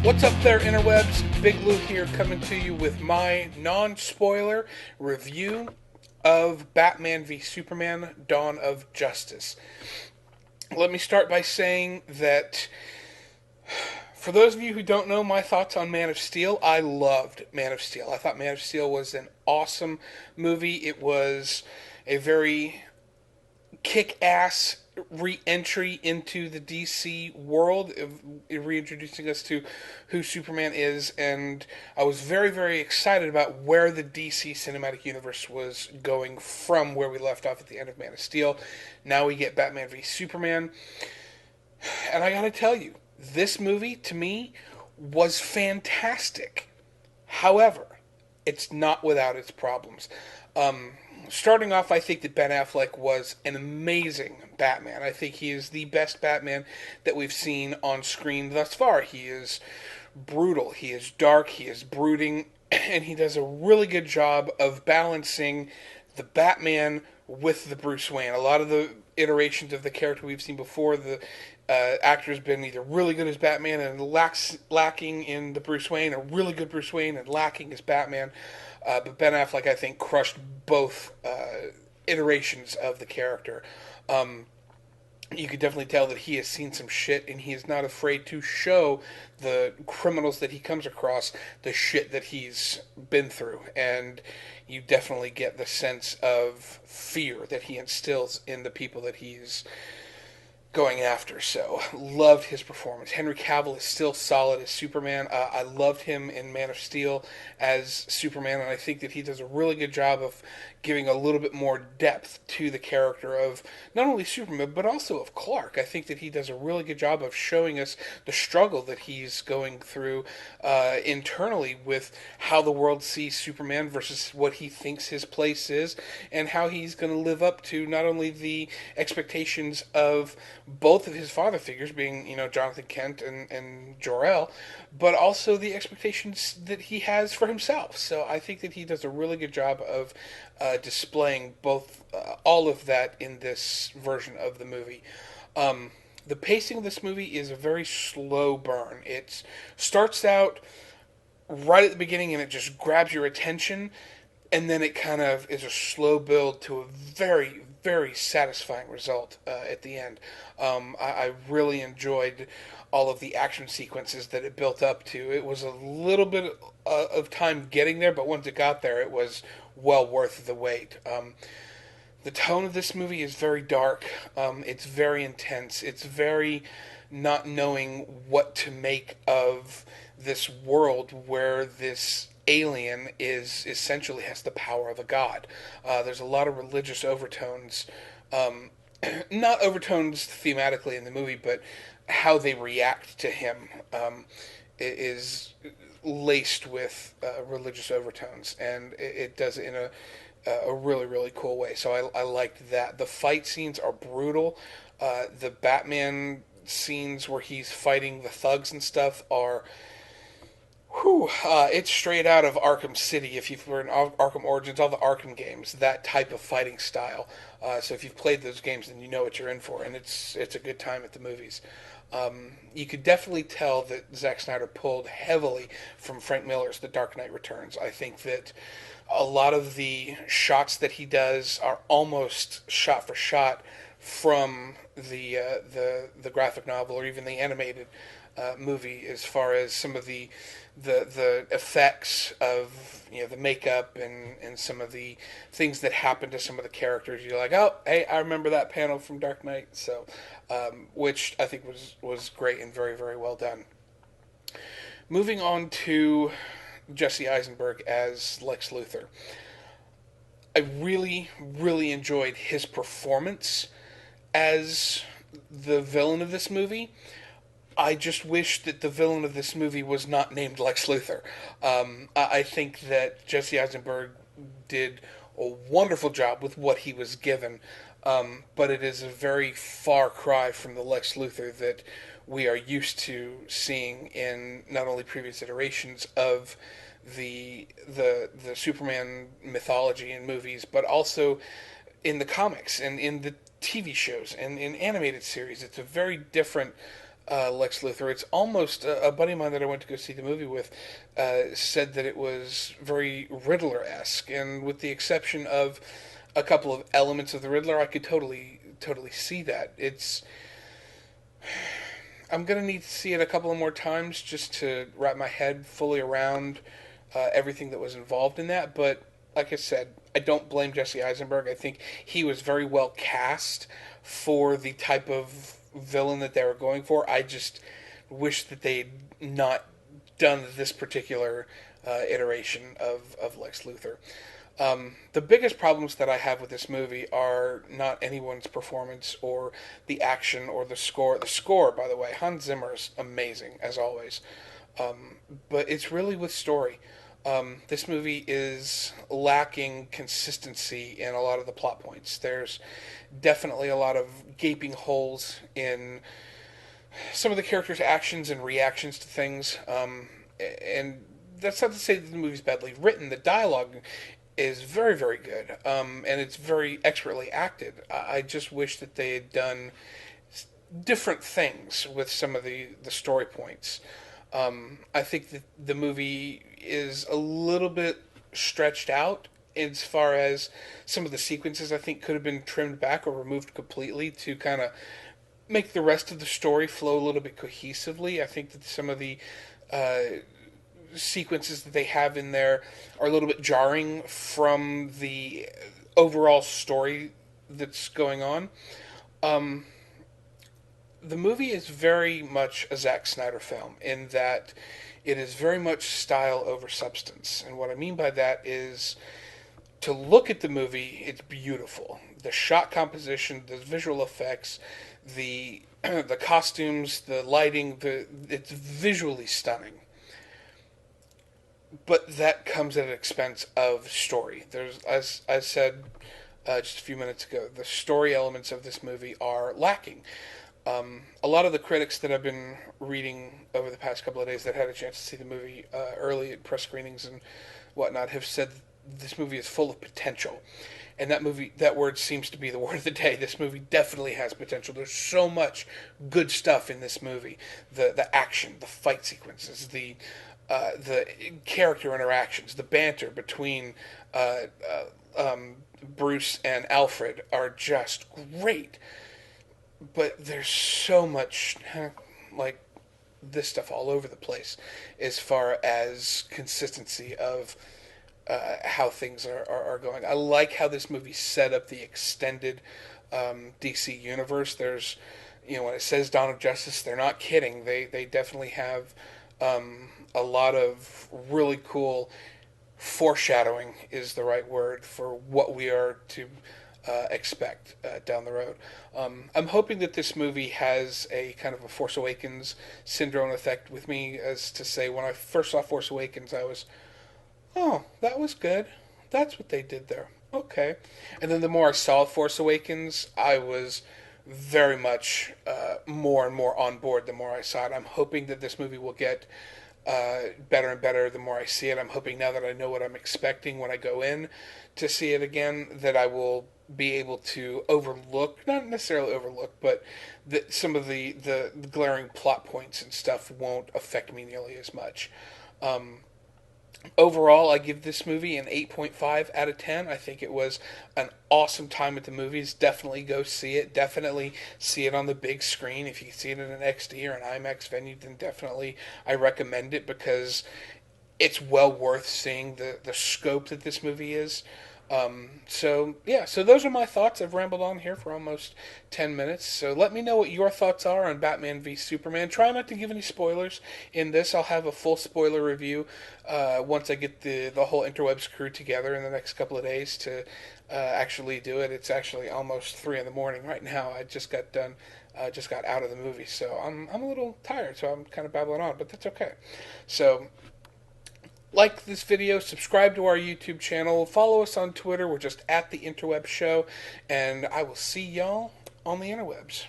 What's up there, InterWebs? Big Lou here, coming to you with my non-spoiler review of Batman v Superman: Dawn of Justice. Let me start by saying that for those of you who don't know my thoughts on Man of Steel, I loved Man of Steel. I thought Man of Steel was an awesome movie. It was a very kick-ass re-entry into the DC world, reintroducing us to who Superman is, and I was very, very excited about where the DC cinematic universe was going from where we left off at the end of Man of Steel. Now we get Batman v Superman, and I gotta tell you, this movie, to me, was fantastic. However, it's not without its problems. Starting off, I think that Ben Affleck was an amazing Batman. I think he is the best Batman that we've seen on screen thus far. He is brutal, he is dark, he is brooding, and he does a really good job of balancing the Batman with the Bruce Wayne. A lot of the iterations of the character we've seen before, the actor has been either really good as Batman and lacking in the Bruce Wayne, or really good Bruce Wayne and lacking as Batman. But Ben Affleck, I think, crushed both iterations of the character. You could definitely tell that he has seen some shit, and he is not afraid to show the criminals that he comes across the shit that he's been through. And you definitely get the sense of fear that he instills in the people that he's going after. So, loved his performance. Henry Cavill is still solid as Superman. I loved him in Man of Steel as Superman, and I think that he does a really good job of giving a little bit more depth to the character of not only Superman, but also of Clark. I think that he does a really good job of showing us the struggle that he's going through internally with how the world sees Superman versus what he thinks his place is, and how he's going to live up to not only the expectations of both of his father figures, being, Jonathan Kent and Jor-El, but also the expectations that he has for himself. So I think that he does a really good job of displaying both all of that in this version of the movie. The pacing of this movie is a very slow burn. It starts out right at the beginning and it just grabs your attention, and then it kind of is a slow build to a very, very satisfying result at the end. I really enjoyed all of the action sequences that it built up to. It was a little bit of time getting there, but once it got there, it was well worth the wait. The tone of this movie is very dark. It's very intense. It's very not knowing what to make of this world where this alien is essentially has the power of a god. There's a lot of religious overtones, not overtones thematically in the movie, but how they react to him is laced with religious overtones, and it does it in a really, really cool way. So I liked that. The fight scenes are brutal. The Batman scenes where he's fighting the thugs and stuff are it's straight out of Arkham City. If you've learned Arkham Origins, all the Arkham games, that type of fighting style. So if you've played those games, then you know what you're in for, and it's a good time at the movies. You could definitely tell that Zack Snyder pulled heavily from Frank Miller's The Dark Knight Returns. I think that a lot of the shots that he does are almost shot for shot from the graphic novel or even the animated movie, as far as some of the effects of the makeup and some of the things that happen to some of the characters. You're like, oh, hey, I remember that panel from Dark Knight. So, which I think was great and very, very well done. Moving on to Jesse Eisenberg as Lex Luthor. I really, really enjoyed his performance as the villain of this movie. I just wish that the villain of this movie was not named Lex Luthor. I think that Jesse Eisenberg did a wonderful job with what he was given, but it is a very far cry from the Lex Luthor that we are used to seeing in not only previous iterations of the Superman mythology and movies, but also in the comics and in the TV shows and in animated series. It's a very different Lex Luthor. It's almost a buddy of mine that I went to go see the movie with said that it was very Riddler-esque, and with the exception of a couple of elements of the Riddler, I could totally see that. It's I'm gonna need to see it a couple of more times just to wrap my head fully around everything that was involved in that. But like I said, I don't blame Jesse Eisenberg. I think he was very well cast for the type of villain that they were going for. I just wish that they'd not done this particular iteration of Lex Luthor. The biggest problems that I have with this movie are not anyone's performance or the action or the score. The score, by the way, Hans Zimmer is amazing, as always. But it's really with story. This movie is lacking consistency in a lot of the plot points. There's definitely a lot of gaping holes in some of the characters' actions and reactions to things. And that's not to say that the movie's badly written. The dialogue is very, very good, and it's very expertly acted. I just wish that they had done different things with some of the story points. I think that the movie is a little bit stretched out as far as some of the sequences. I think could have been trimmed back or removed completely to kind of make the rest of the story flow a little bit cohesively. I think that some of the sequences that they have in there are a little bit jarring from the overall story that's going on. The movie is very much a Zack Snyder film in that it is very much style over substance. And what I mean by that is to look at the movie, it's beautiful. The shot composition, the visual effects, the the costumes, the lighting, it's visually stunning. But that comes at an expense of story. There's, as I said just a few minutes ago, the story elements of this movie are lacking. A lot of the critics that I've been reading over the past couple of days that had a chance to see the movie early at press screenings and whatnot have said this movie is full of potential. And that word seems to be the word of the day. This movie definitely has potential. There's so much good stuff in this movie. The action, the fight sequences, the character interactions, the banter between Bruce and Alfred are just great. But there's so much like this stuff all over the place as far as consistency of how things are going. I like how this movie set up the extended DC universe. There's, when it says Dawn of Justice, they're not kidding. They definitely have a lot of really cool foreshadowing is the right word for what we are to expect down the road. I'm hoping that this movie has a kind of a Force Awakens syndrome effect with me, as to say, when I first saw Force Awakens, I was, oh, that was good. That's what they did there. Okay. And then the more I saw Force Awakens, I was very much more and more on board the more I saw it. I'm hoping that this movie will get better and better the more I see it. I'm hoping now that I know what I'm expecting when I go in to see it again, that I will be able to overlook, not necessarily overlook, but that some of the glaring plot points and stuff won't affect me nearly as much. Overall, I give this movie an 8.5 out of 10. I think it was an awesome time at the movies. Definitely go see it. Definitely see it on the big screen. If you can see it in an XD or an IMAX venue, then definitely I recommend it, because it's well worth seeing the scope that this movie is. So those are my thoughts. I've rambled on here for almost 10 minutes. So let me know what your thoughts are on Batman v Superman. Try not to give any spoilers in this. I'll have a full spoiler review once I get the whole InterWebs crew together in the next couple of days to actually do it. It's actually almost 3 in the morning right now. I just got done. Just got out of the movie, so I'm a little tired, so I'm kind of babbling on, but that's okay. So like this video, subscribe to our YouTube channel, follow us on Twitter. We're just at the Interwebs Show, and I will see y'all on the interwebs.